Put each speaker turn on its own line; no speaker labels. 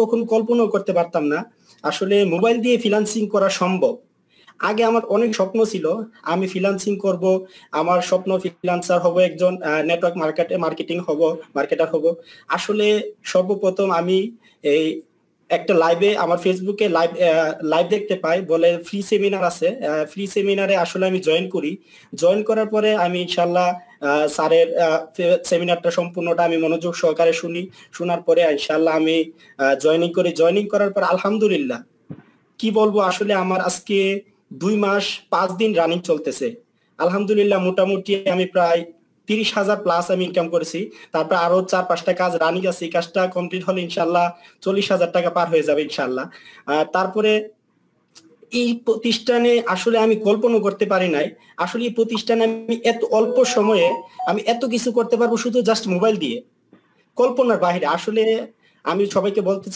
কখনো কল্পনাও করতে পারতাম না আসলে মোবাইল দিয়ে ফ্রিল্যান্সিং করা সম্ভব। আগে আমার অনেক স্বপ্ন ছিল আমি ফ্রিল্যান্সিং করব, আমার স্বপ্ন ফ্রিল্যান্সার হব, একজন নেটওয়ার্ক মার্কেটিং হব, মার্কেটার হব। আসলে সর্বপ্রথম আমি এই একটা লাইভে আমার ফেসবুকে লাইভ দেখতে পাই, বলে ফ্রি সেমিনার আছে। ফ্রি সেমিনারে আসলে আমি জয়েন করি। জয়েন করার পরে আমি ইনশাল্লাহ স্যারের সেমিনারটা সম্পূর্ণটা আমি মনোযোগ সহকারে শুনি। শোনার পরে ইনশাল্লাহ আমি জয়েনিং করি। জয়েনিং করার পর আলহামদুলিল্লাহ কি বলবো, আসলে আমার আজকে 2 মাস 5 দিন রানিং চলতেছে। আলহামদুলিল্লাহ মোটামুটি আমি প্রায় 30,000 প্লাস আমি ইনকাম করেছি। তারপর আরো 4-5টা কাজ রানিং আছে, এই কাজটা কমপ্লিট হলে ইনশাল্লাহ 40,000 টাকা পার হয়ে যাবে ইনশাল্লাহ। তারপরে এই প্রতিষ্ঠানে আসলে আমি কল্পনা করতে পারি নাই আসলে এই প্রতিষ্ঠানে আমি এত অল্প সময়ে আমি এত কিছু করতে পারবো শুধু জাস্ট মোবাইল দিয়ে, কল্পনার বাইরে। আসলে আমি সবাইকে বলতে